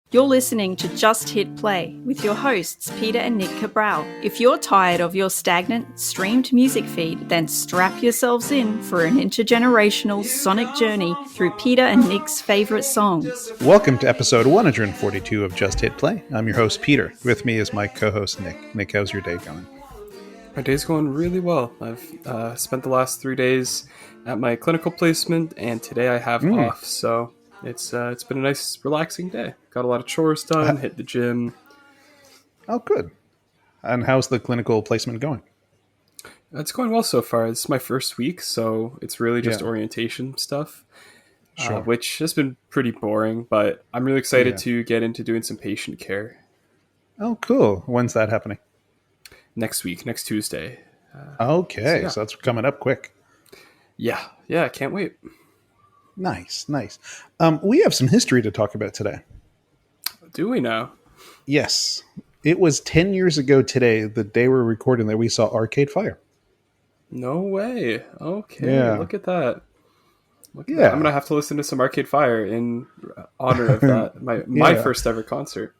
You're listening to Just Hit Play with your hosts, Peter and Nick Cabral. If you're tired of your stagnant, streamed music feed, then strap yourselves in for an intergenerational sonic journey through Peter and Nick's favourite songs. Welcome to episode 142 of Just Hit Play. I'm your host, Peter. With me is my co-host, Nick. Nick, how's your day going? My day's going really well. I've spent the last 3 days at my clinical placement, and today I have off, so it's been a nice, relaxing day. Got a lot of chores done, hit the gym. Oh, good. And how's the clinical placement going? It's going well so far. It's my first week, so it's really just orientation stuff, which has been pretty boring, but I'm really excited to get into doing some patient care. Oh, cool. When's that happening? Next week, next Tuesday. So that's coming up quick. Yeah, I can't wait. Nice. We have some history to talk about today. Do we now? Yes. It was 10 years ago today, the day we're recording, that we saw Arcade Fire. No way. Okay, look at that. I'm going to have to listen to some Arcade Fire in honor of that. My first ever concert.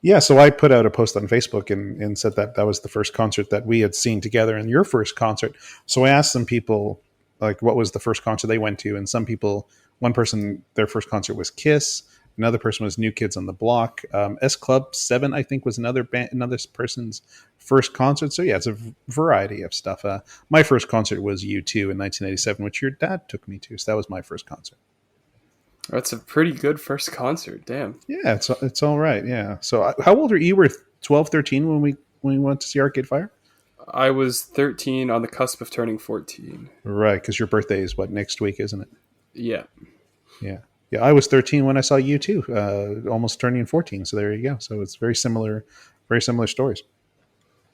Yeah, so I put out a post on Facebook and said that was the first concert that we had seen together and your first concert. So I asked some people, like, what was the first concert they went to? And some people, one person, their first concert was Kiss. Another person was New Kids on the Block. S Club 7, I think, was another person's first concert. So yeah, it's a variety of stuff. My first concert was U2 in 1987, which your dad took me to. So that was my first concert. That's a pretty good first concert. Damn. Yeah, it's all right. Yeah. So how old were you? You were 12, 13 when we went to see Arcade Fire? I was 13 on the cusp of turning 14. Right, because your birthday is next week, isn't it? Yeah. Yeah, I was 13 when I saw you too, almost turning 14. So there you go. So it's very similar stories.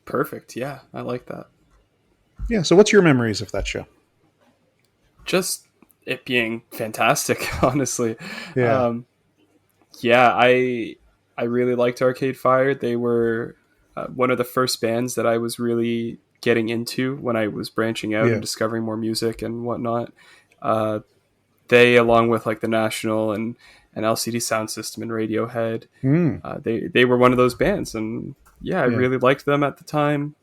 Perfect. Yeah, I like that. Yeah. So what's your memories of that show? Just it being fantastic, honestly. Yeah. I really liked Arcade Fire. They were one of the first bands that I was really getting into when I was branching out and discovering more music and whatnot. They, along with like the National and LCD Sound System and Radiohead, they were one of those bands, and I really liked them at the time.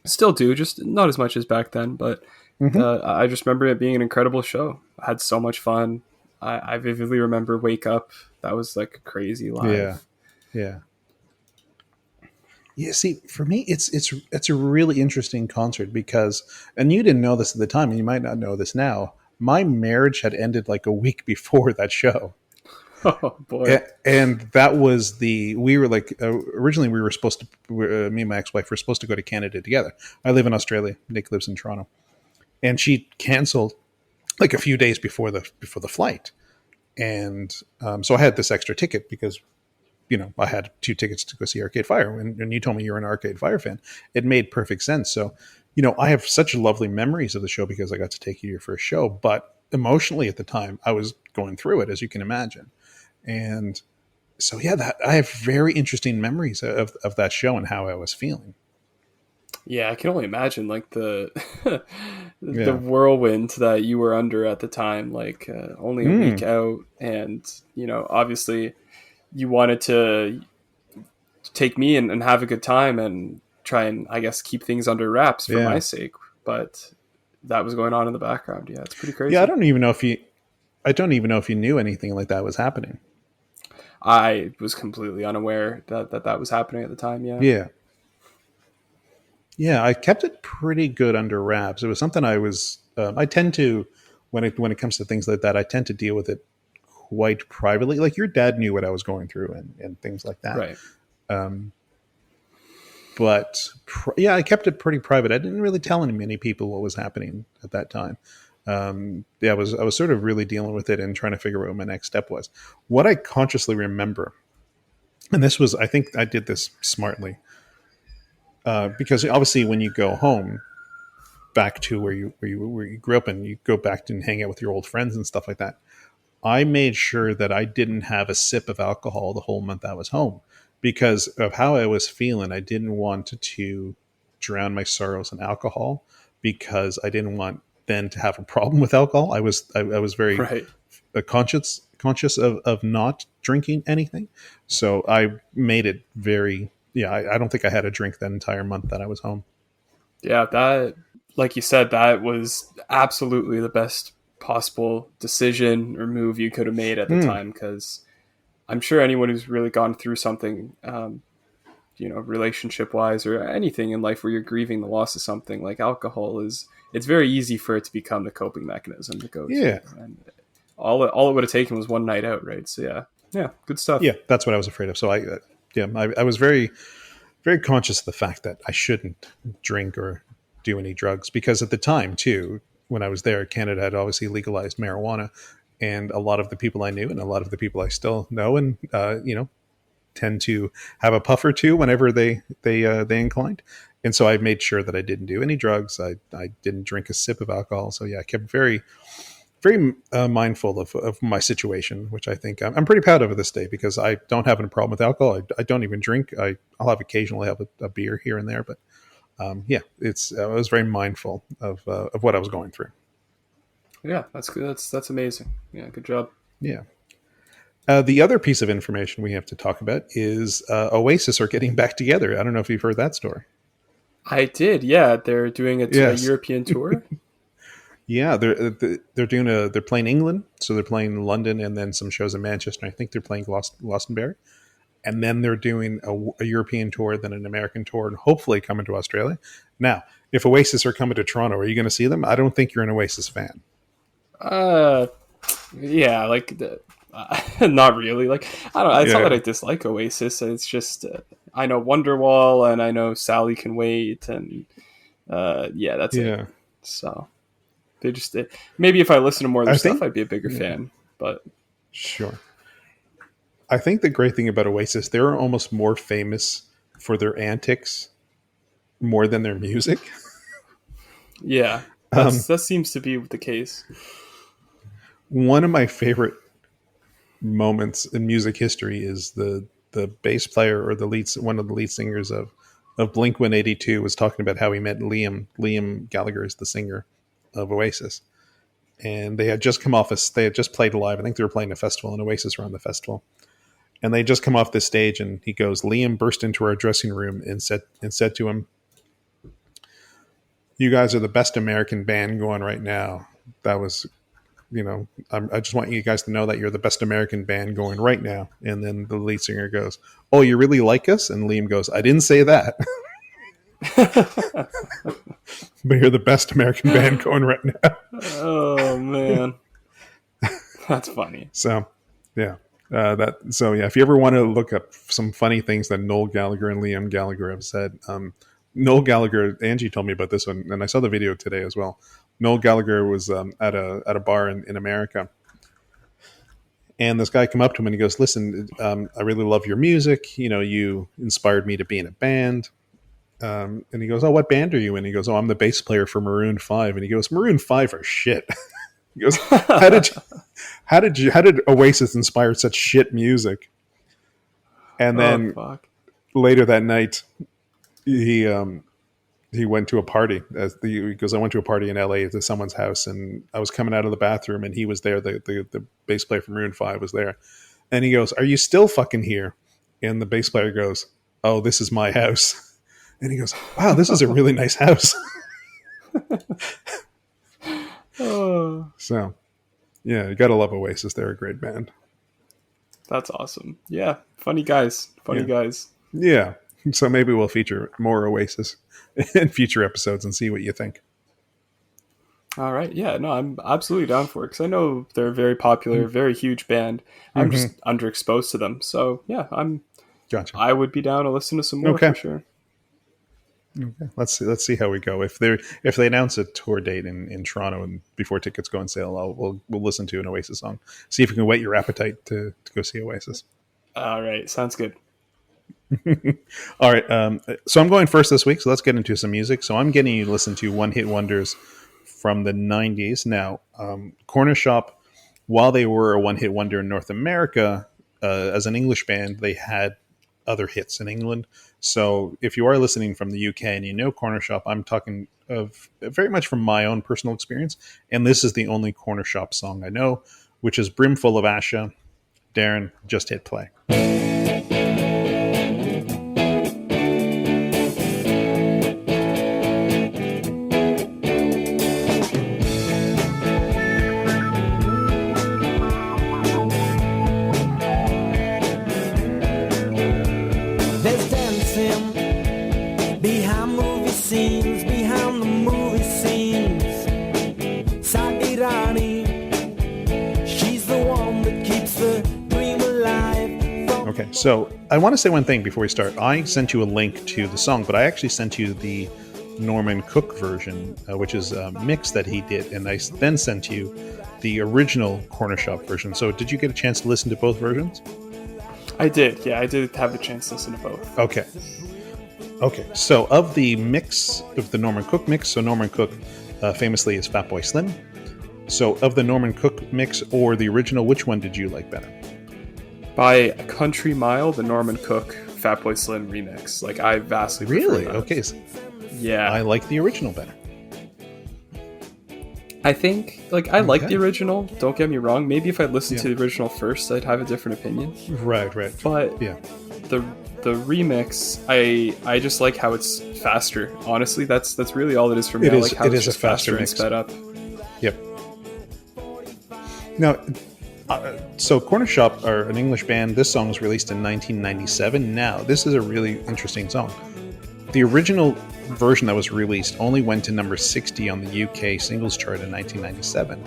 Still do, just not as much as back then, but I just remember it being an incredible show. I had so much fun. I vividly remember Wake Up. That was like crazy live. Yeah. See, for me, it's a really interesting concert because, and you didn't know this at the time, and you might not know this now, my marriage had ended like a week before that show. Oh boy! And that was we were like, originally we were supposed to, me and my ex-wife were supposed to go to Canada together. I live in Australia. Nick lives in Toronto, and she canceled like a few days before the flight, and so I had this extra ticket because, I had 2 tickets to go see Arcade Fire. And you told me you're an Arcade Fire fan. It made perfect sense. So, I have such lovely memories of the show because I got to take you to your first show. But emotionally at the time, I was going through it, as you can imagine. And so, that I have very interesting memories of that show and how I was feeling. Yeah, I can only imagine like the the whirlwind that you were under at the time, like only a week out. And, obviously you wanted to take me and have a good time and try and, I guess, keep things under wraps for my sake. But that was going on in the background. Yeah, it's pretty crazy. Yeah, I don't even know if you knew anything like that was happening. I was completely unaware that was happening at the time. Yeah, I kept it pretty good under wraps. It was something I was. I tend to, when it comes to things like that, I tend to deal with it quite privately. Like your dad knew what I was going through and things like that. Right. But I kept it pretty private. I didn't really tell many people what was happening at that time. I was sort of really dealing with it and trying to figure out what my next step was. What I consciously remember, and this was, I think I did this smartly, because obviously when you go home back to where you grew up and you go back and hang out with your old friends and stuff like that, I made sure that I didn't have a sip of alcohol the whole month I was home because of how I was feeling. I didn't want to drown my sorrows in alcohol because I didn't want then to have a problem with alcohol. I was very conscious conscious of not drinking anything. So I made it very, I don't think I had a drink that entire month that I was home. Yeah, that, like you said, that was absolutely the best possible decision or move you could have made at the time, because I'm sure anyone who's really gone through something, relationship wise or anything in life where you're grieving the loss of something, like alcohol it's very easy for it to become the coping mechanism to go Yeah. to. And all it would have taken was one night out, right? So yeah, good stuff. Yeah, that's what I was afraid of. So I was very, very conscious of the fact that I shouldn't drink or do any drugs, because at the time too, when I was there, Canada had obviously legalized marijuana, and a lot of the people I knew and a lot of the people I still know and tend to have a puff or two whenever they inclined. And so I made sure that I didn't do any drugs. I didn't drink a sip of alcohol. So I kept very, very mindful of my situation, which I think I'm pretty proud of this day, because I don't have a problem with alcohol. I don't even drink. I'll have occasionally have a beer here and there, but I was very mindful of what I was going through. Yeah, that's good. That's amazing. Yeah, good job. Yeah. The other piece of information we have to talk about is Oasis are getting back together. I don't know if you've heard that story. I did. Yeah, they're doing a European tour. Yeah, they're playing England, so they're playing London and then some shows in Manchester. I think they're playing Glastonbury, and then they're doing a European tour, then an American tour, and hopefully coming to Australia. Now, if Oasis are coming to Toronto, are you going to see them? I don't think you're an Oasis fan. Yeah, not really. Like, I don't. It's not that I dislike Oasis. It's just I know Wonderwall and I know Sally Can Wait, and that's it. So they just maybe if I listen to more of their stuff, I'd be a bigger fan. But sure. I think the great thing about Oasis, they're almost more famous for their antics more than their music. Yeah, that seems to be the case. One of my favorite moments in music history is the bass player or one of the lead singers of Blink-182 was talking about how he met Liam. Liam Gallagher is the singer of Oasis. And they had just come off they had just played live. I think they were playing a festival, and Oasis were on the festival. And they just come off this stage, and he goes, Liam burst into our dressing room and said to him, "You guys are the best American band going right now." That was, I just want you guys to know that you're the best American band going right now. And then the lead singer goes, "Oh, you really like us?" And Liam goes, "I didn't say that." But you're the best American band going right now. Oh, man. That's funny. So, yeah. If you ever want to look up some funny things that Noel Gallagher and Liam Gallagher have said, Noel Gallagher, Angie told me about this one, and I saw the video today as well. Noel Gallagher was at a bar in America, and this guy came up to him and he goes, "Listen, I really love your music. You inspired me to be in a band." And he goes, "Oh, what band are you in?" He goes, "Oh, I'm the bass player for Maroon 5." And he goes, "Maroon 5 are shit." He goes, how did Oasis inspire such shit music?" And then later that night, he went to a party. He goes, "I went to a party in LA to someone's house, and I was coming out of the bathroom, and he was there. The bass player from Maroon 5 was there." And he goes, "Are you still fucking here?" And the bass player goes, "Oh, this is my house." And he goes, "Wow, this is a really nice house." So, yeah, you gotta love Oasis. They're a great band. That's awesome. Yeah, funny guys. Yeah, so maybe we'll feature more Oasis in future episodes and see what you think. All right. Yeah, no, I'm absolutely down for it, because I know they're a very popular, very huge band. I'm just underexposed to them. So, yeah, Gotcha. I would be down to listen to some more for sure. Okay. Let's see how we go. If they announce a tour date in Toronto and before tickets go on sale, we'll listen to an Oasis song. See if we can whet your appetite to go see Oasis. All right, sounds good. All right. So I'm going first this week. So let's get into some music. So I'm getting you to listen to one-hit wonders from the 90s. Now, Cornershop, while they were a one-hit wonder in North America, as an English band, they had other hits in England. So if you are listening from the UK and you know Cornershop, I'm talking of very much from my own personal experience. And this is the only Cornershop song I know. which is Brimful of Asha. Darren, just hit play. Okay, so I want to say one thing before we start. I sent you a link to the song, but I actually sent you the Norman Cook version, which is a mix that he did, and I then sent you the original Cornershop version. So did you get a chance to listen to both versions? I did. Yeah, I did have the chance to listen to both. Okay. So of the mix, of the Norman Cook mix, so Norman Cook famously is Fatboy Slim. So of the Norman Cook mix or the original, which one did you like better? By a country mile, the Norman Cook Fatboy Slim remix. Like, I vastly prefer that. Okay. Yeah. I like the original better. I think, I like the original. Don't get me wrong. Maybe if I listened to the original first, I'd have a different opinion. Right. But the remix, I just like how it's faster. Honestly, that's really all it is for me. I like how it's just faster and sped up. Yep. Now, so Cornershop are an English band. This song was released in 1997. Now, this is a really interesting song. The original version that was released only went to number 60 on the UK singles chart in 1997,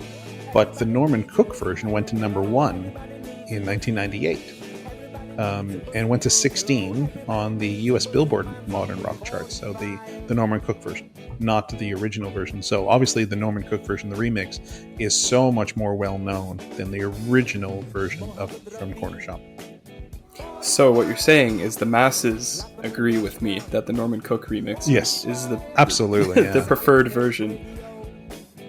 but the Norman Cook version went to number 1 in 1998. And went to 16 on the US Billboard Modern Rock chart. So the Norman Cook version, not the original version. So obviously the Norman Cook version, the remix, is so much more well known than the original version from Cornershop. So what you're saying is the masses agree with me that the Norman Cook remix is the absolutely the preferred version.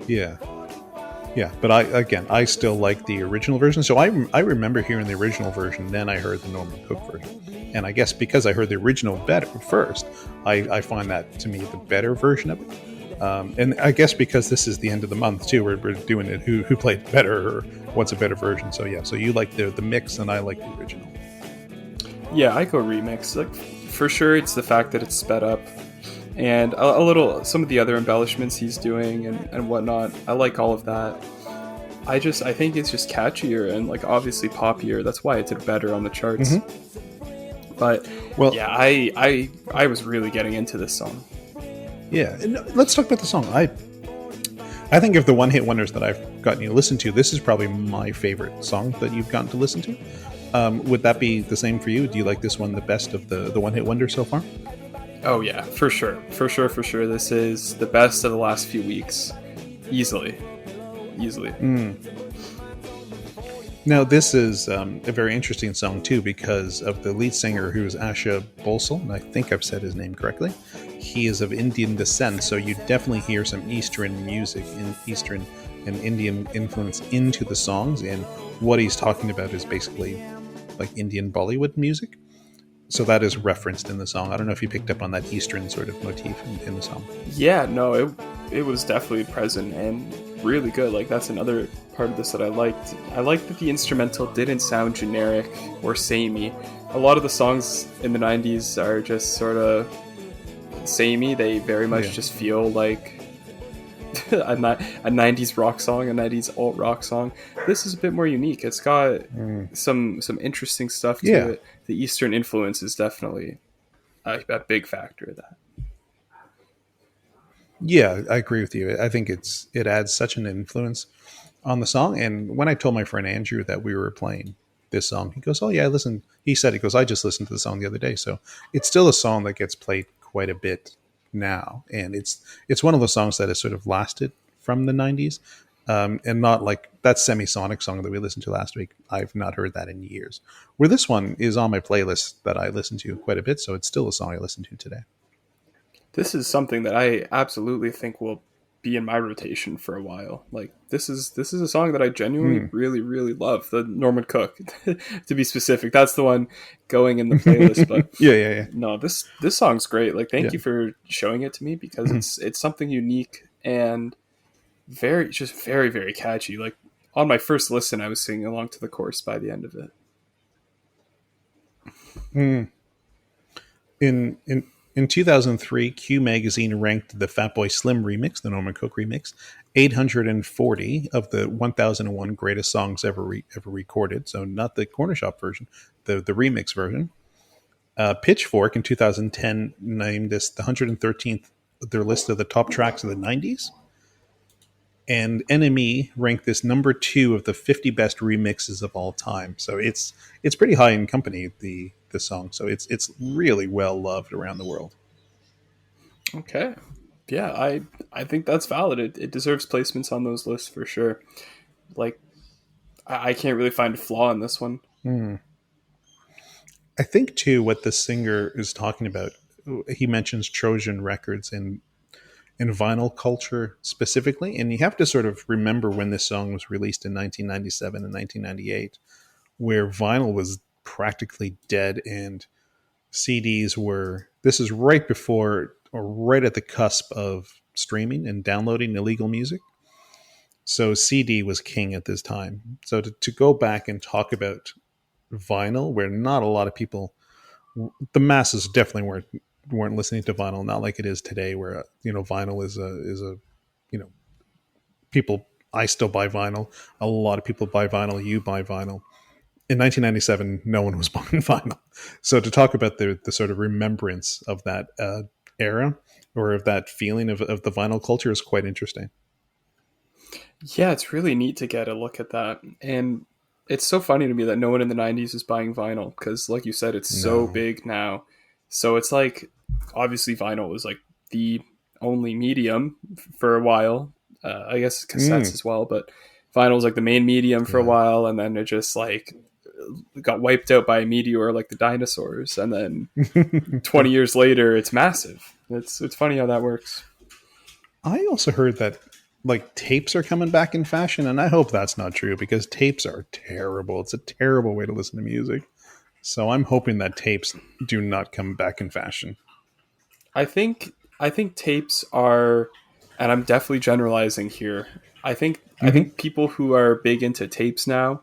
Yeah, but I still like the original version. So I remember hearing the original version, then I heard the Norman Cook version. And I guess because I heard the original better first, I find that to me the better version of it. And I guess because this is the end of the month too, we're doing it who played better or what's a better version. So yeah, so you like the mix and I like the original. Yeah, I go remix. Like, for sure, it's the fact that it's sped up. And a little, some of the other embellishments he's doing and whatnot. I like all of that. I think it's just catchier and obviously poppier. That's why it did better on the charts. Mm-hmm. But yeah, I was really getting into this song. Yeah, and let's talk about the song. I think of the one-hit wonders that I've gotten you to listen to, this is probably my favorite song that you've gotten to listen to. Would that be the same for you? Do you like this one the best of the one-hit wonders so far? Oh yeah, for sure. This is the best of the last few weeks. Easily. Now this is a very interesting song too because of the lead singer, who is Asha Bolsel, and I think I've said his name correctly. He is of Indian descent, so you definitely hear some Eastern music, Eastern and Indian influence into the songs, and what he's talking about is basically like Indian Bollywood music. So that is referenced in the song. I don't know if you picked up on that Eastern sort of motif in the song. Yeah, no, it was definitely present and really good. That's another part of this that I liked. I liked that the instrumental didn't sound generic or samey. A lot of the songs in the 90s are just sort of samey. They very much just feel like a 90s rock song, a 90s alt rock song. This is a bit more unique. It's got some interesting stuff to it. The Eastern influence is definitely a big factor of that. Yeah, I agree with you. I think it adds such an influence on the song. And when I told my friend Andrew that we were playing this song, he goes, "Oh yeah, I listened." He said, "I just listened to the song the other day." So it's still a song that gets played quite a bit now, and it's one of those songs that has sort of lasted from the 90s, and not like that Semisonic song that we listened to last week. I've not heard that in years. Where this one is on my playlist that I listen to quite a bit, so it's still a song I listen to today. This is something that I absolutely think will be in my rotation for a while. This is a song that I genuinely really, really love. The Norman Cook, to be specific. That's the one going in the playlist. But yeah. No, this song's great. Thank you for showing it to me, because it's something unique and very, very catchy. on my first listen, I was singing along to the chorus by the end of it. In 2003, Q Magazine ranked the Fatboy Slim remix, the Norman Cook remix, 840 of the 1001 greatest songs ever recorded. So not the Cornershop version, the remix version. Pitchfork in 2010 named this the 113th their list of the top tracks of the 90s. And NME ranked this number 2 of the 50 best remixes of all time. So it's pretty high in company, the song. So it's really well loved around the world. Okay. Yeah, I think that's valid. It deserves placements on those lists for sure. Like, I can't really find a flaw in this one. I think too what the singer is talking about. He mentions Trojan Records and in vinyl culture specifically, and you have to sort of remember when this song was released in 1997 and 1998, where vinyl was practically dead and CDs were. This is right before or right at the cusp of streaming and downloading illegal music. So CD was king at this time. So to go back and talk about vinyl, where not a lot of people, the masses definitely weren't listening to vinyl, not like it is today, where vinyl is a people. I still buy vinyl. A lot of people buy vinyl. You buy vinyl. In 1997, no one was buying vinyl. So to talk about the sort of remembrance of that era or of that feeling of the vinyl culture is quite interesting. Yeah, it's really neat to get a look at that. And it's so funny to me that no one in the 90s is buying vinyl because, like you said, it's so big now. So it's like, obviously, vinyl was like the only medium for a while. I guess cassettes as well, but vinyl was like the main medium for a while, and then it just like got wiped out by a meteor like the dinosaurs. And then 20 years later, it's massive. It's funny how that works. I also heard that like tapes are coming back in fashion, and I hope that's not true because tapes are terrible. It's a terrible way to listen to music. So I'm hoping that tapes do not come back in fashion. I think tapes are, and I'm definitely generalizing here. I think people who are big into tapes now,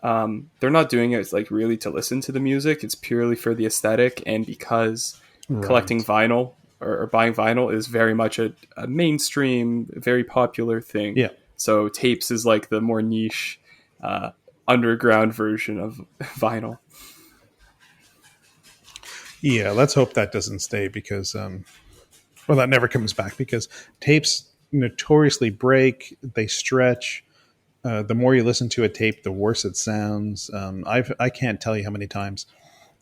they're not doing it like really to listen to the music. It's purely for the aesthetic, and because collecting vinyl or buying vinyl is very much a mainstream, very popular thing. Yeah. So tapes is like the more niche, underground version of vinyl. Yeah, let's hope that doesn't stay because, that never comes back because tapes notoriously break, they stretch. The more you listen to a tape, the worse it sounds. I can't tell you how many times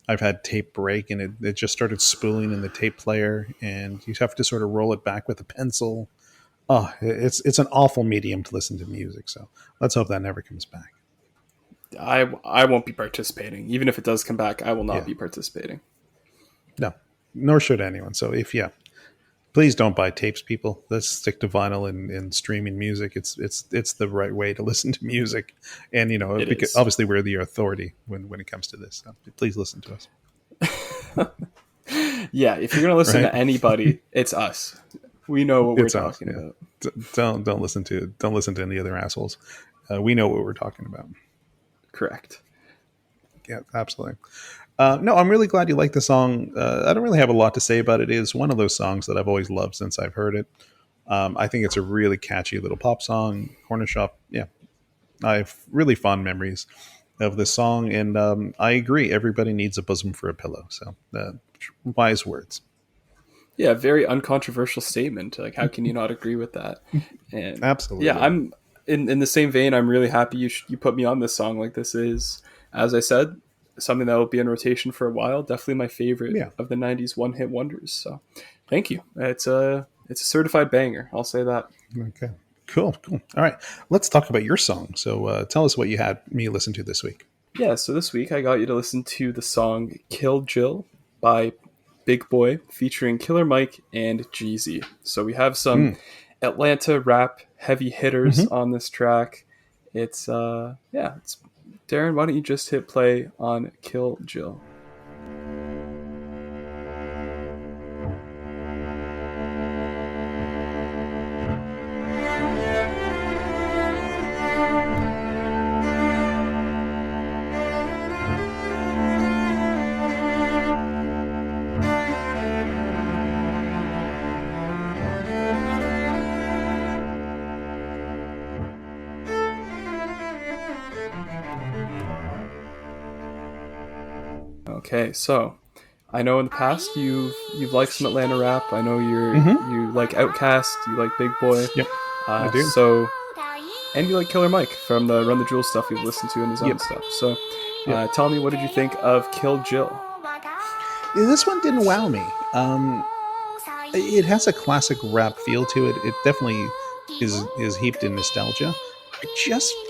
I've had tape break and it just started spooling in the tape player, and you have to sort of roll it back with a pencil. Oh, it's an awful medium to listen to music. So let's hope that never comes back. I won't be participating. Even if it does come back, I will not be participating. No, nor should anyone. So please don't buy tapes, people. Let's stick to vinyl and streaming music. It's the right way to listen to music, and because obviously we're the authority when it comes to this. So please listen to us. Yeah, if you're gonna listen to anybody, it's us. We know what we're talking about. Don't listen to any other assholes. We know what we're talking about. Correct. Yeah, absolutely. No, I'm really glad you like the song. I don't really have a lot to say about it. It is one of those songs that I've always loved since I've heard it. I think it's a really catchy little pop song. Cornershop, yeah. I have really fond memories of this song, and I agree. Everybody needs a bosom for a pillow. So, wise words. Yeah, very uncontroversial statement. Like, how can you not agree with that? And absolutely. Yeah, I'm in the same vein. I'm really happy you put me on this song. Like, this is, as I said, something that will be in rotation for a while. Definitely my favorite of the 90s one-hit wonders. So thank you. It's a certified banger. I'll say that. Okay. Cool. All right. Let's talk about your song. So tell us what you had me listen to this week. Yeah, so this week I got you to listen to the song Kill Jill by Big Boy featuring Killer Mike and Jeezy. So we have some Atlanta rap heavy hitters on this track. It's Darren, why don't you just hit play on Kill Jill? Okay, so I know in the past you've liked some Atlanta rap. I know Mm-hmm. you like Outkast, you like Big Boy. Yep, I do. So and you like Killer Mike from the Run the Jewels stuff you've listened to in his own Yep, stuff. So yep. tell me, what did you think of Kill Jill? Yeah, this one didn't wow me. It has a classic rap feel to it. It definitely is heaped in nostalgia.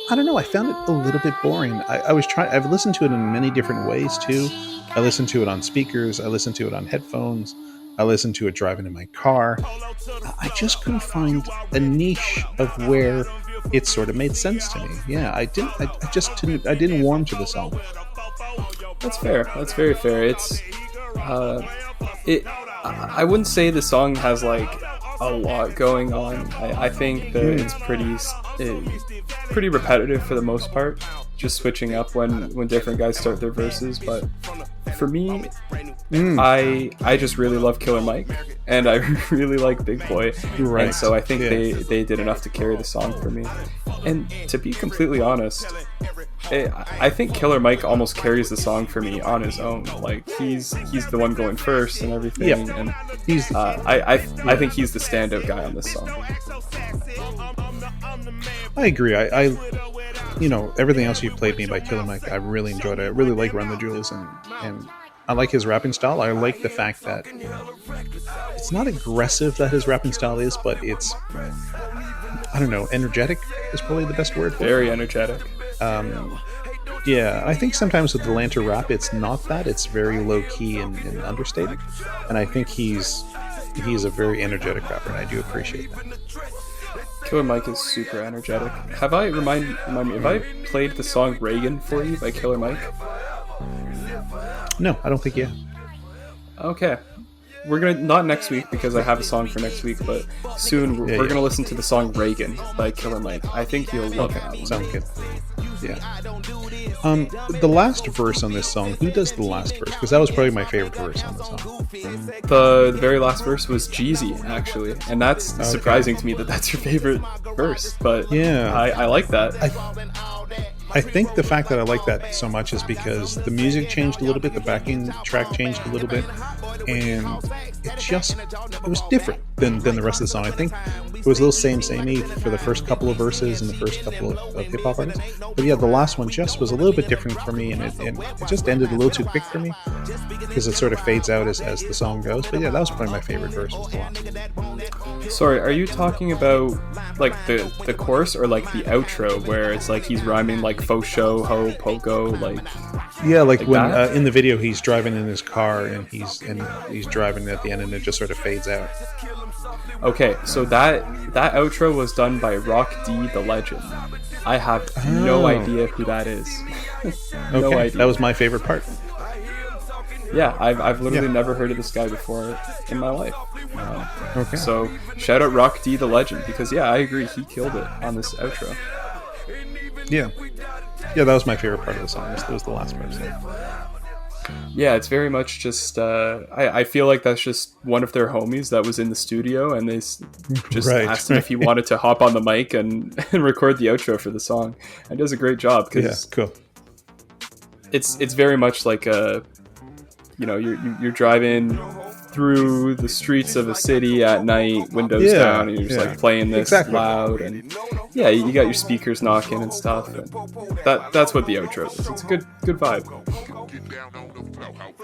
I don't know. I found it a little bit boring. I was trying. I've listened to it in many different ways too. I listened to it on speakers. I listened to it on headphones. I listened to it driving in my car. I just couldn't find a niche of where it sort of made sense to me. Yeah, I didn't. I just didn't. I didn't warm to the song. That's fair. That's very fair. Uh, it. I wouldn't say the song has like a lot going on. I think that it's pretty repetitive for the most part, just switching up when different guys start their verses. But for me, I just really love Killer Mike, and I really like Big Boy, Right. and so I think Yeah. they did enough to carry the song for me. And to be completely honest, I think Killer Mike almost carries the song for me on his own. Like he's the one going first and everything, Yep. and He's I think he's the standout guy on this song. I agree. I everything else you played me by Killer Mike, I really enjoyed it. I really like Run the Jewels, and I like his rapping style. I like the fact that it's not aggressive that his rapping style is, but it's, I don't know, energetic is probably the best word for it. Very energetic. Yeah, I think sometimes with Atlanta rap, it's not that. It's very low key and understated, and I think he's a very energetic rapper, and I do appreciate that. Killer Mike is super energetic. Have I remind me? Have I played the song "Reagan" for you by Killer Mike? No, I don't think yeah. Okay, we're gonna not next week because I have a song for next week, but soon we're gonna listen to the song "Reagan" by Killer Mike. I think you'll love that one. Sounds good. Yeah. The last verse on this song, who does the last verse? Because that was probably my favorite verse on the song. The very last verse was Jeezy, actually, and that's surprising to me that that's your favorite verse. But Yeah. I like that. I think the fact that I like that so much is because the music changed a little bit, the backing track changed a little bit, and it was different than the rest of the song. I think it was a little samey for the first couple of verses and the first couple of hip hop artists. But yeah, the last one just was a little bit different for me, and it just ended a little too quick for me because it sort of fades out as the song goes. But yeah, that was probably my favorite verse. Was the last one. Sorry, are you talking about like the chorus or like the outro where it's like he's rhyming like faux show, ho, pogo, like Yeah, like when that? in the video he's driving in his car and he's driving at the end and it just sort of fades out. Okay, so that outro was done by Rock D the Legend. I have no idea who that is. No Okay, idea. that was my favorite part. Yeah, I've literally never heard of this guy before in my life. Okay. So shout out Rock D the Legend because yeah, I agree he killed it on this outro. Yeah, that was my favorite part of the song. It was the last verse. Yeah, it's very much just I feel like that's just one of their homies that was in the studio and they just asked him if he wanted to hop on the mic and record the outro for the song. And does a great job because cool. It's very much like a you're driving through the streets of a city at night, windows down, and you're just like playing this loud, and you got your speakers knocking and stuff. And that's what the outro is. It's a good vibe.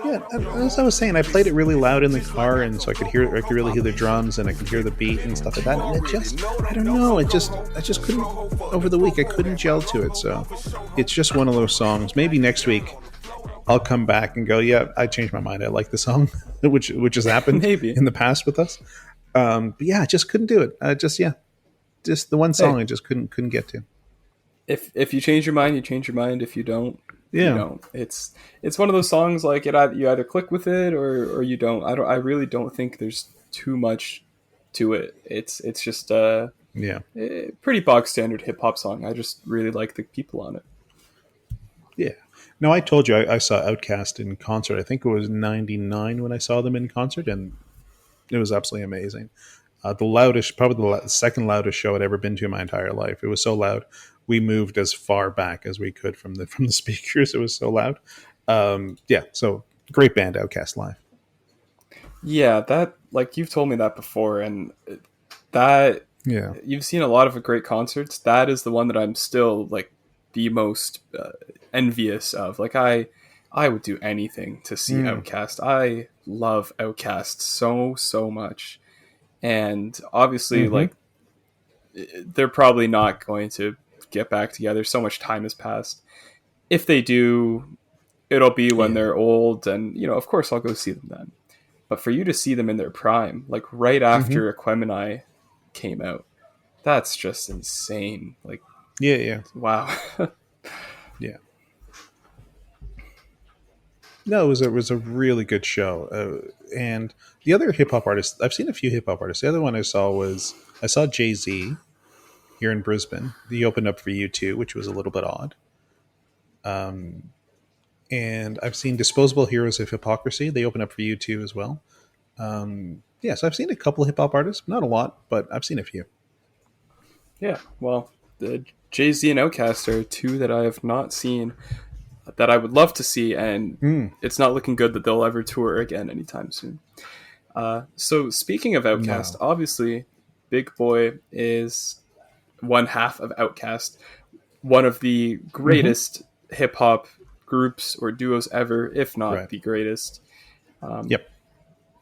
Yeah, as I was saying, I played it really loud in the car, and so I could really hear the drums, and I could hear the beat and stuff like that. And it just, I don't know, I just couldn't over the week. I couldn't gel to it, so it's just one of those songs. Maybe next week I'll come back and go, yeah, I changed my mind. I like the song, which has happened Maybe in the past with us. But yeah, I just couldn't do it. Just the one song I just couldn't get to. If you change your mind, you change your mind. If you don't, you don't. It's one of those songs like you either click with it or you don't. I really don't think there's too much to it. It's just a pretty bog standard hip hop song. I just really like the people on it. Yeah. No, I told you I saw Outkast in concert. I think it was '99 when I saw them in concert, and it was absolutely amazing. The loudest, probably the second loudest show I'd ever been to in my entire life. It was so loud. We moved as far back as we could from the speakers. It was so loud. Yeah, so great band, Outkast live. Yeah, that, like, you've told me that before, and that Yeah. you've seen a lot of great concerts. That is the one that I'm still like the most envious of. Like, I would do anything to see Mm. Outkast. I love Outkast so much, and obviously, Mm-hmm. like, they're probably not going to get back together. So much time has passed. If they do, it'll be when Yeah. they're old, and of course, I'll go see them then. But for you to see them in their prime, like right Mm-hmm. after Aquemini came out, that's just insane. Like, Yeah, yeah, wow. yeah. No, it was a really good show. And the other hip hop artists, I've seen a few hip hop artists. The other one I saw Jay-Z here in Brisbane. He opened up for U2, which was a little bit odd. And I've seen Disposable Heroes of Hypocrisy. They open up for U2 as well. Yeah, so I've seen a couple of hip hop artists, not a lot, but I've seen a few. Yeah, well, the Jay-Z and Outkast are two that I have not seen that I would love to see, and Mm, it's not looking good that they'll ever tour again anytime soon. So speaking of Outkast, no. obviously, Big Boy is one half of Outkast, one of the Mm-hmm. greatest hip hop groups or duos ever, if not Right. the greatest. Um, Yep.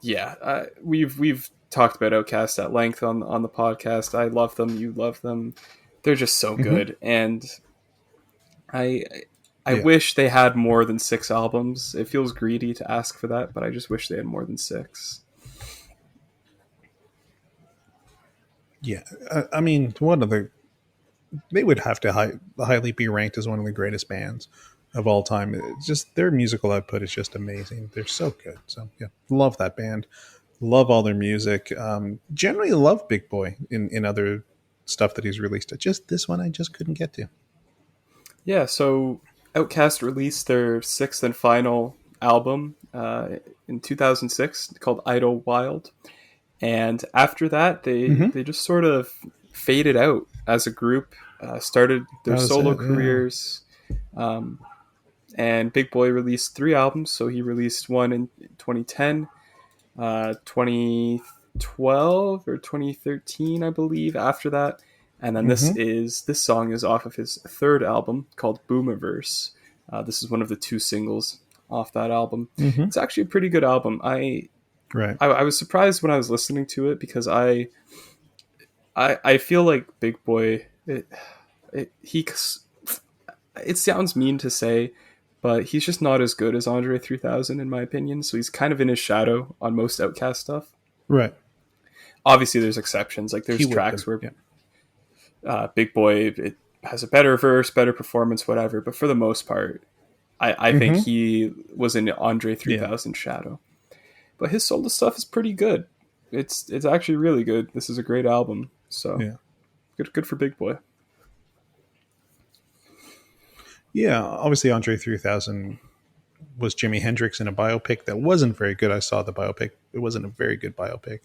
yeah, we've talked about Outkast at length on the podcast. I love them. You love them. They're just so Mm-hmm. good, and I I Yeah. wish they had more than 6 albums. It feels greedy to ask for that, but I just wish they had more than 6. Yeah. I mean, one of the they would have to highly be ranked as one of the greatest bands of all time. It's just their musical output is just amazing. They're so good. So yeah, love that band. Love all their music. Generally love Big Boy in other stuff that he's released. Just this one I just couldn't get to. Yeah, so Outkast released their sixth and final album in 2006 called Idle Wild, and after that, they Mm-hmm. they just sort of faded out as a group. Started their That was solo it. Yeah. careers, um, and Big Boy released 3 albums. So he released one in 2010, 2012 or 2013, I believe. After that, and then Mm-hmm. this song is off of his third album called Boomiverse. This is one of the 2 singles off that album. Mm-hmm. It's actually a pretty good album. Right. I was surprised when I was listening to it because I feel like Big Boy it sounds mean to say, but he's just not as good as Andre 3000 in my opinion. So he's kind of in his shadow on most Outkast stuff. Right. Obviously, there's exceptions. Like He there's would have been. tracks where Yeah. Big Boy it has a better verse, better performance, whatever. But for the most part, I think Mm-hmm. he was in Andre Yeah. 3000 shadow. But his solo stuff is pretty good. It's actually really good. This is a great album. So Yeah. good for Big Boy. Yeah. Obviously, Andre 3000 was Jimi Hendrix in a biopic that wasn't very good. I saw the biopic. It wasn't a very good biopic.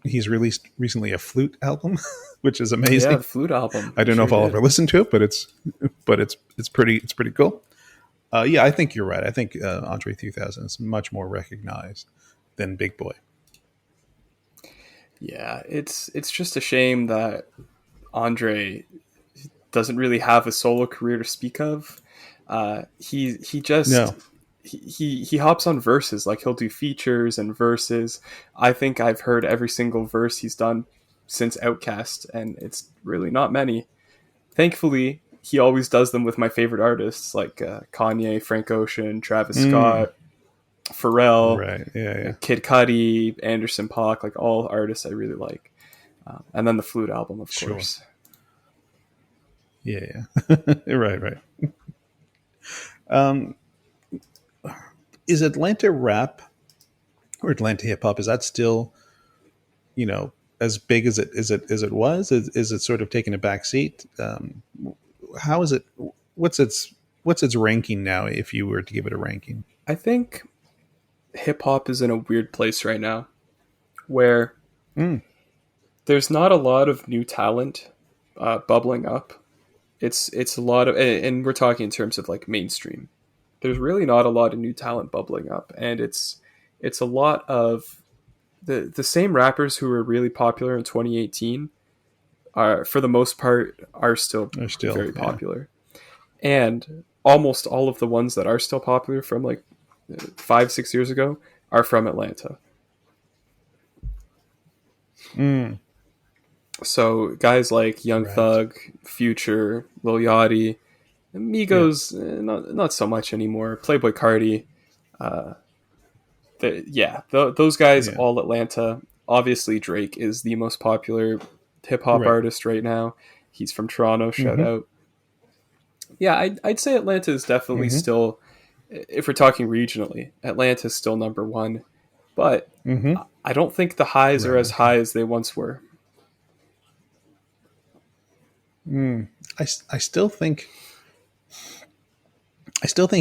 He's released recently a flute album, which is Yeah, amazing. the Flute album. I He don't know sure if I'll did. ever listen to it, but it's pretty cool. Yeah, I think you're right. I think Andre 3000 is much more recognized than Big Boy. Yeah, it's just a shame that Andre doesn't really have a solo career to speak of. He just No, he hops on verses, like he'll do features and verses. I think I've heard every single verse he's done since Outcast, and it's really not many. Thankfully, he always does them with my favorite artists like Kanye, Frank Ocean, Travis Scott, Pharrell, right? Yeah, yeah, Kid Cudi, Anderson .Paak, like all artists I really like. And then the Flute album, of sure. course. Yeah, yeah. Right, right. Is Atlanta rap or Atlanta hip hop? Is that still as big as it was? Is it sort of taking a back seat? How is it? What's its ranking now? If you were to give it a ranking, I think hip hop is in a weird place right now where mm, there's not a lot of new talent bubbling up. It's a lot of, and we're talking in terms of like mainstream. there's really not a lot of new talent bubbling up, and it's a lot of the same rappers who were really popular in 2018 are, for the most part, are still They're still, very yeah. popular. And almost all of the ones that are still popular from like 5-6 years ago are from Atlanta. Mm, So guys like Young right. Thug, Future, Lil Yachty, Yeah. Migos, not so much anymore. Playboy Cardi, uh, those guys Yeah. all Atlanta. Obviously, Drake is the most popular hip hop Right. artist right now. He's from Toronto. Shout Mm-hmm. out. Yeah, I'd say Atlanta is definitely Mm-hmm. still, if we're talking regionally, Atlanta's still number one. But Mm-hmm. I don't think the highs are Right. as Okay. high as they once were. Mm. I still think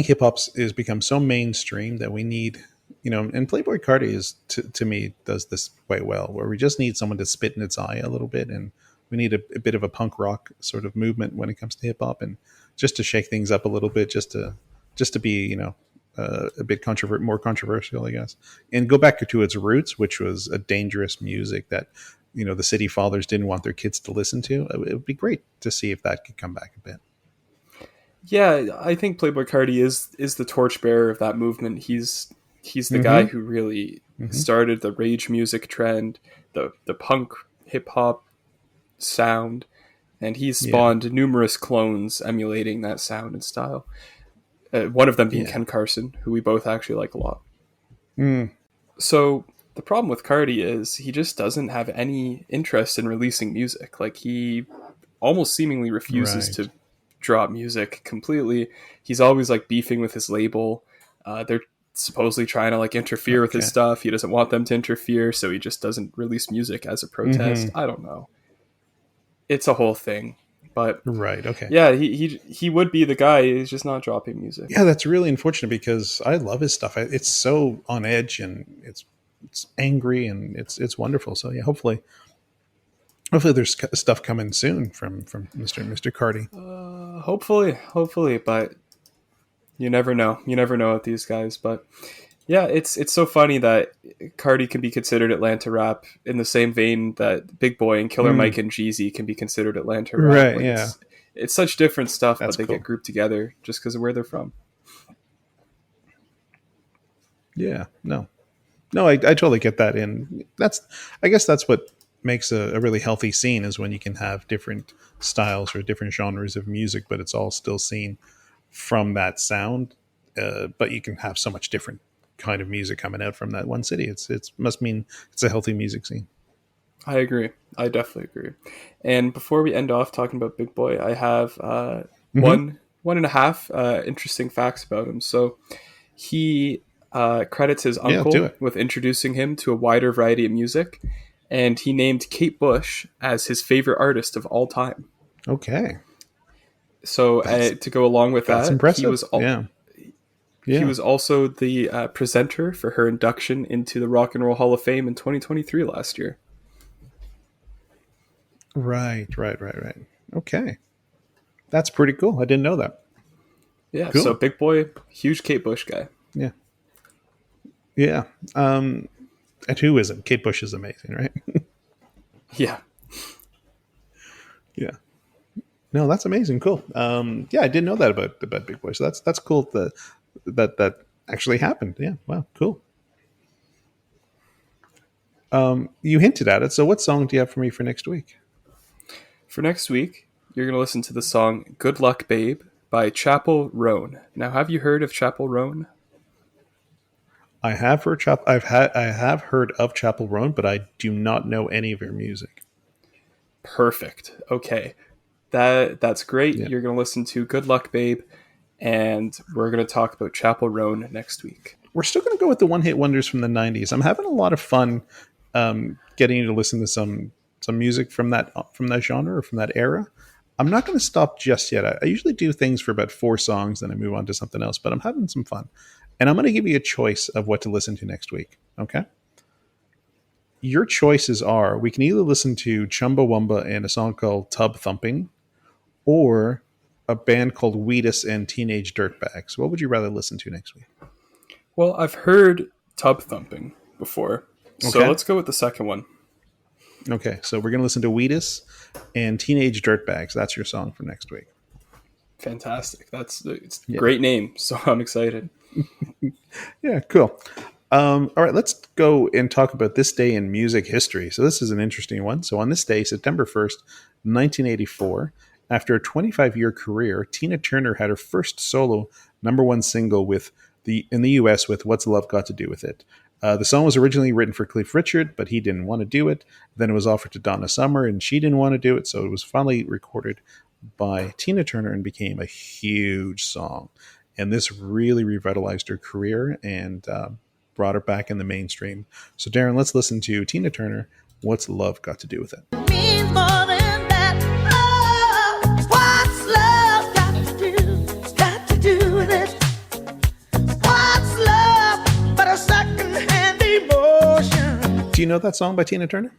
hip hop is become so mainstream that we need, and Playboy Cardi is to me does this quite well, where we just need someone to spit in its eye a little bit, and we need a bit of a punk rock sort of movement when it comes to hip hop, and just to shake things up a little bit, just to be, a bit more controversial, I guess, and go back to its roots, which was a dangerous music that the city fathers didn't want their kids to listen to. It would be great to see if that could come back a bit. Yeah, I think Playboy Cardi is the torchbearer of that movement. He's the guy Mm-hmm. who really Mm-hmm. started the rage music trend, the punk hip hop sound, and he's Yeah. spawned numerous clones emulating that sound and style. One of them being Yeah. Ken Carson, who we both actually like a lot. Mm, So the problem with Cardi is he just doesn't have any interest in releasing music. Like he almost seemingly refuses right. to drop music completely. He's always like beefing with his label. They're supposedly trying to like interfere with his Okay. stuff. He doesn't want them to interfere, so he just doesn't release music as a protest. Mm-hmm. I don't know. It's a whole thing, but Right. Okay. yeah, he would be the guy. He's just not dropping music. Yeah, that's really unfortunate because I love his stuff. It's so on edge and it's angry and it's wonderful. So yeah, hopefully there's stuff coming soon from Mr. Cardi. Hopefully, but you never know. You never know with these guys, but yeah, it's so funny that Cardi can be considered Atlanta rap in the same vein that Big Boy and Killer Mm, Mike and Jeezy can be considered Atlanta rap. right. Like Yeah. it's such different stuff, but That's they get cool. grouped together just because of where they're from. Yeah. No. No, I totally get that. And I guess that's what makes a really healthy scene is when you can have different styles or different genres of music, but it's all still seen from that sound. But you can have so much different kind of music coming out from that one city. It's must mean it's a healthy music scene. I agree. I definitely agree. And before we end off talking about Big Boy, I have Mm-hmm. one and a half interesting facts about him. So he credits his Yeah, do uncle it. with introducing him to a wider variety of music, and he named Kate Bush as his favorite artist of all time. Okay, So that's to go along with that's that, impressive. Yeah, he yeah. was also the presenter for her induction into the Rock and Roll Hall of Fame in 2023 last year. Right. Okay, that's pretty cool. I didn't know that. Yeah, so Cool. Big Boy, huge Kate Bush guy. Yeah, yeah. And who isn't? Kate Bush is amazing, right? Yeah, Yeah. No, that's amazing. Cool. Yeah, I didn't know that about Big Boy. So that's cool that actually happened. Yeah. Wow. Cool. You hinted at it. So what song do you have for me for next week? for next week, you're going to listen to the song Good Luck Babe by Chapel Roan. Now, have you heard of Chapel Roan? I have heard of Chapel Roan, but I do not know any of your music. Perfect. Okay. That's great. Yeah. You're going to listen to Good Luck Babe, and we're going to talk about Chapel Roan next week. We're still going to go with the one hit wonders from the '90s. I'm having a lot of fun getting you to listen to some music from that genre or from that era. I'm not going to stop just yet. I usually do things for about 4 songs, then I move on to something else. But I'm having some fun, and I'm going to give you a choice of what to listen to next week. Okay. Your choices are: we can either listen to Chumbawamba and a song called Tub Thumping, or a band called Wheatus and Teenage Dirtbags. What would you rather listen to next week? Well, I've heard Tub Thumping before, so Okay. let's go with the second one. Okay, so we're going to listen to Wheatus and Teenage Dirtbags. That's your song for next week. Fantastic. It's a great name, so I'm excited. Yeah, cool. All right, let's go and talk about this day in music history. So this is an interesting one. So on this day, September 1st, 1984, after a 25-year career, Tina Turner had her first solo #1 single in the U.S. with "What's Love Got to Do with It." The song was originally written for Cliff Richard, but he didn't want to do it. Then it was offered to Donna Summer, and she didn't want to do it. So it was finally recorded by Tina Turner and became a huge song. And this really revitalized her career and brought her back in the mainstream. So, Darren, let's listen to Tina Turner, "What's Love Got to Do with It?" Means more than that. Oh, what's love got to do with it? What's love but a second-hand emotion? Do you know that song by Tina Turner?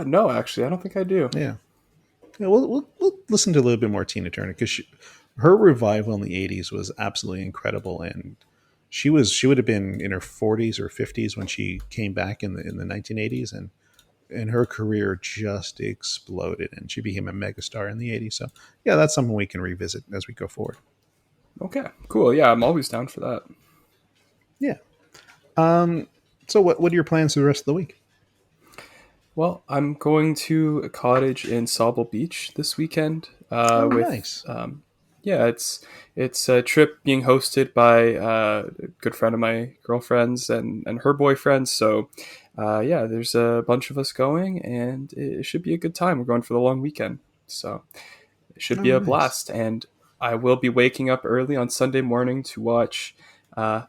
No, actually, I don't think I do. Yeah. We'll listen to a little bit more Tina Turner because her revival in the 80s was absolutely incredible. And she would have been in her 40s or 50s when she came back in the 1980s. And her career just exploded and she became a megastar in the 80s. So, yeah, that's something we can revisit as we go forward. Okay, cool. Yeah, I'm always down for that. Yeah. So what are your plans for the rest of the week? Well, I'm going to a cottage in Sauble Beach this weekend. Nice. Yeah, it's a trip being hosted by a good friend of my girlfriend's and her boyfriend. So, yeah, there's a bunch of us going, and it should be a good time. We're going for the long weekend, so it should be a blast. And I will be waking up early on Sunday morning to watch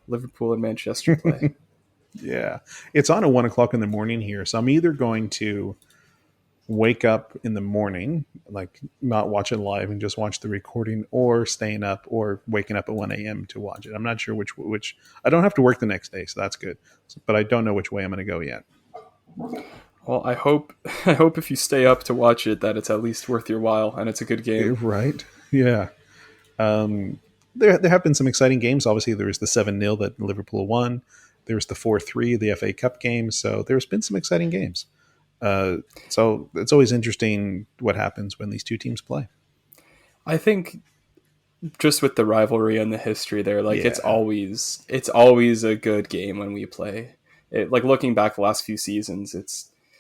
Liverpool and Manchester play. Yeah. It's on at 1:00 in the morning here. So I'm either going to wake up in the morning, like not watch it live and just watch the recording, or staying up or waking up at 1 a.m. to watch it. I'm not sure which I don't have to work the next day, so that's good. But I don't know which way I'm going to go yet. Well, I hope if you stay up to watch it that it's at least worth your while and it's a good game. Right. Yeah. There have been some exciting games. Obviously, there was the 7-0 that Liverpool won. There was the 4-3, the FA Cup game. So there's been some exciting games. So it's always interesting what happens when these two teams play. I think just with the rivalry and the history there, like Yeah. it's always a good game when we play. Like looking back the last few seasons,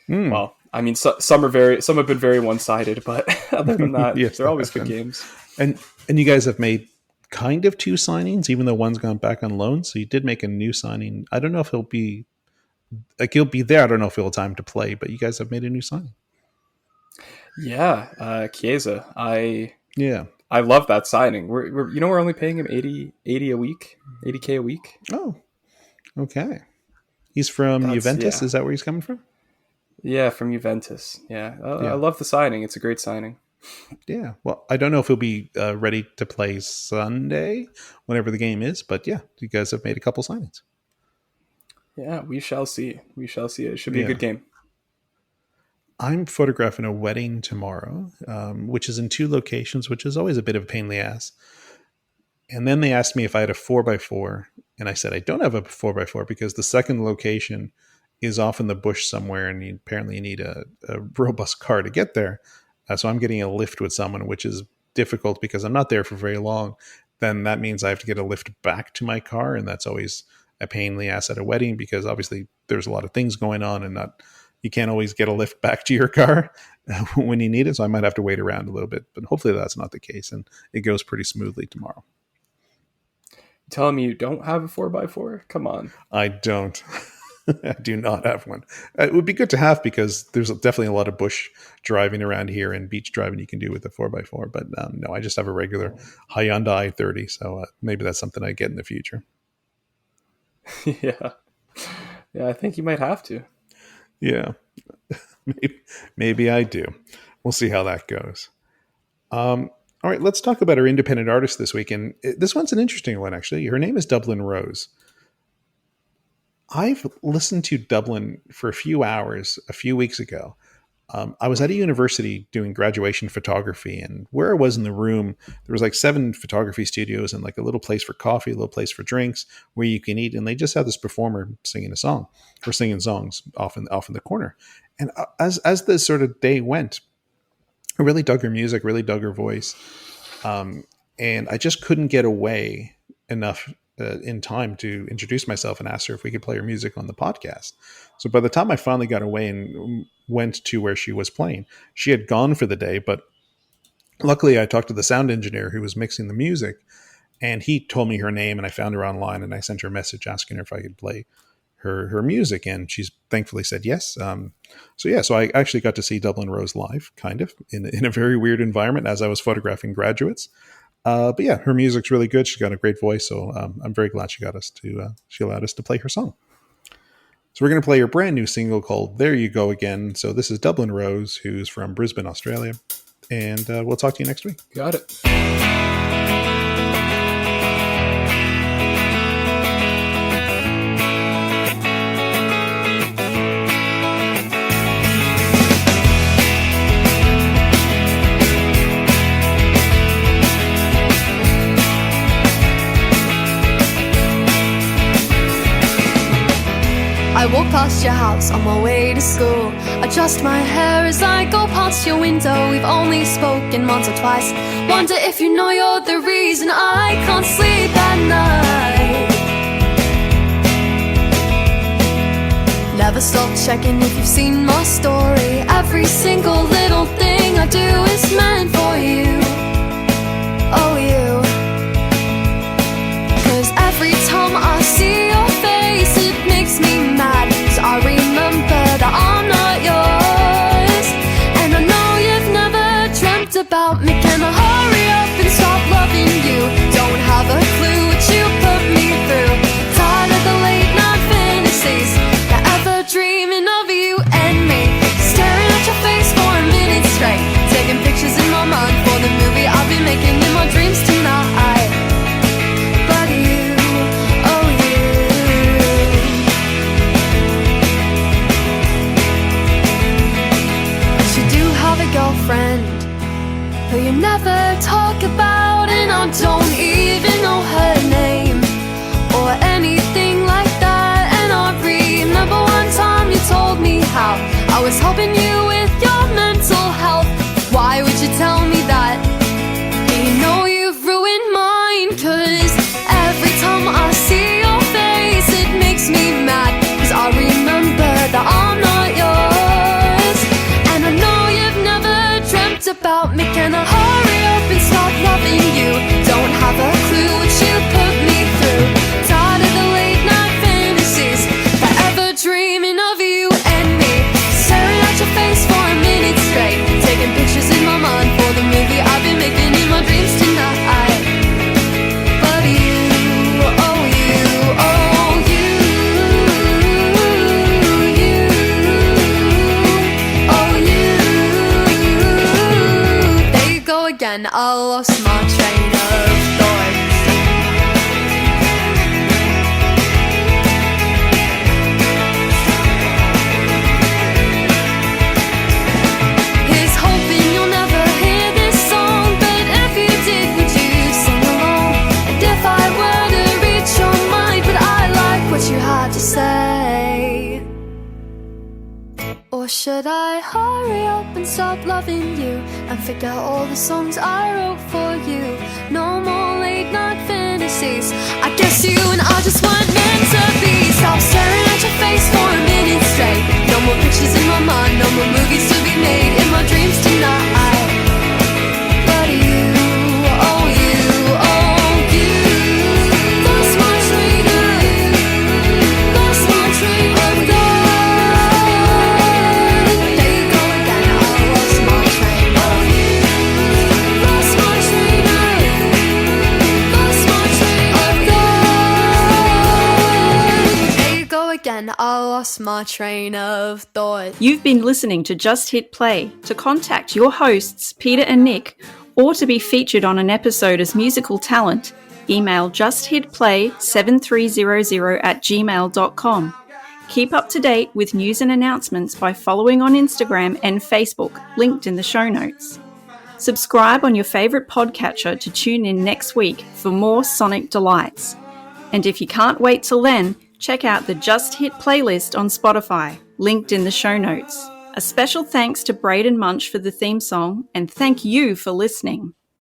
well, I mean, some have been very one-sided, but other than that, Yes, they're always good games. And you guys have made kind of two signings, even though one's gone back on loan. So you did make a new signing. I don't know if he'll be there. I don't know if he'll have time to play, but you guys have made a new signing. Yeah, Chiesa. I Yeah. love that signing. We're only paying him 80 a week, 80K a week. Oh, okay. He's from Juventus. Yeah. Is that where he's coming from? Yeah, from Juventus. Yeah. Yeah. I love the signing. It's a great signing. Yeah. Well, I don't know if he'll be ready to play Sunday, whenever the game is, but yeah, you guys have made a couple signings. Yeah, we shall see. It should be a good game. I'm photographing a wedding tomorrow, which is in 2 locations, which is always a bit of a pain in the ass. And then they asked me if I had a 4x4, and I said I don't have a 4x4 because the second location is off in the bush somewhere, and apparently you need a robust car to get there. So I'm getting a lift with someone, which is difficult because I'm not there for very long. Then that means I have to get a lift back to my car, and that's always a pain in the ass at a wedding because obviously there's a lot of things going on, and you can't always get a lift back to your car when you need it. So I might have to wait around a little bit, but hopefully that's not the case, and it goes pretty smoothly tomorrow. Telling me you don't have a 4x4? Come on. I don't. I do not have one. It would be good to have because there's definitely a lot of bush driving around here and beach driving you can do with a 4x4. But no, I just have a regular Hyundai i30. So maybe that's something I get in the future. Yeah. Yeah, I think you might have to. Yeah. Maybe I do. We'll see how that goes. All right, let's talk about our independent artist this week. And this one's an interesting one, actually. Her name is Dublin Rose. I've listened to Dublin for a few hours a few weeks ago. I was at a university doing graduation photography, and where I was in the room, there was like 7 photography studios and like a little place for coffee, a little place for drinks where you can eat. And they just had this performer singing a song or singing songs off in the corner. And as the sort of day went, I really dug her music, really dug her voice. And I just couldn't get away enough in time to introduce myself and ask her if we could play her music on the podcast. So by the time I finally got away and went to where she was playing, she had gone for the day. But luckily I talked to the sound engineer who was mixing the music, and he told me her name, and I found her online, and I sent her a message asking her if I could play her music, and she's thankfully said yes. So I actually got to see Dublin Rose live, kind of in a very weird environment as I was photographing graduates. But yeah, her music's really good. She's got a great voice, so I'm very glad she allowed us to play her song. So we're going to play her brand new single called "There You Go Again." So this is Dublin Rose, who's from Brisbane, Australia, and we'll talk to you next week. Got it. I walk past your house on my way to school. Adjust my hair as I go past your window. We've only spoken once or twice. Wonder if you know you're the reason I can't sleep at night. Never stop checking if you've seen my story. Every single little thing I do is meant for you. Oh, you. 'Cause every time I see your face, it makes me mad. 'Cause I remember that I'm not yours, and I know you've never dreamt about me. Can I hurry up and stop loving you? Don't have a clue what you put me through. Tired of the late night fantasies, not ever dreaming of you and me. Staring at your face for a minute straight, taking pictures in my mind for the movie I'll be making in my dreams tonight. But you, oh you, but you do have a girlfriend who you never talk about, and I don't even know her name or anything like that. And I remember one time you told me how I was helping you with your mental health. Why would you tell me that? You know you've ruined mine. 'Cause every time I see your face, it makes me mad. 'Cause I remember that I'm not yours, and I know you've never dreamt about me. Can I hurry up and start loving you? Don't have a clue what you put me through. Tired of the late night fantasies, forever dreaming of you and me. Staring at your face for a minute straight, taking pictures in my mind for the movie I've been making in my dreams tonight. But you, oh you, oh you, you, oh you. There you go again, I lost my train of thought. Here's hoping you'll never hear this song, but if you did, would you sing along? And if I were to reach your mind, but I like what you had to say. Or should I hurry up and stop loving you and forget all the songs I wrote for you? No more late night fantasies, I guess you and I just weren't meant to be. Stop staring at your face for a minute straight. No more pictures in my mind, no more movies to be made in my dreams tonight. But you, oh you, oh you, lost my train of, lost my train of thought. There you go again, I lost my train of you, lost my train of, lost my train of thought. There you go again, I lost my train of thought. You've been listening to Just Hit Play. To contact your hosts, Peter and Nick, or to be featured on an episode as musical talent, email justhitplay7300@gmail.com. Keep up to date with news and announcements by following on Instagram and Facebook, linked in the show notes. Subscribe on your favourite podcatcher to tune in next week for more sonic delights. And if you can't wait till then, check out the Just Hit playlist on Spotify, linked in the show notes. A special thanks to Braden Munch for the theme song, and thank you for listening.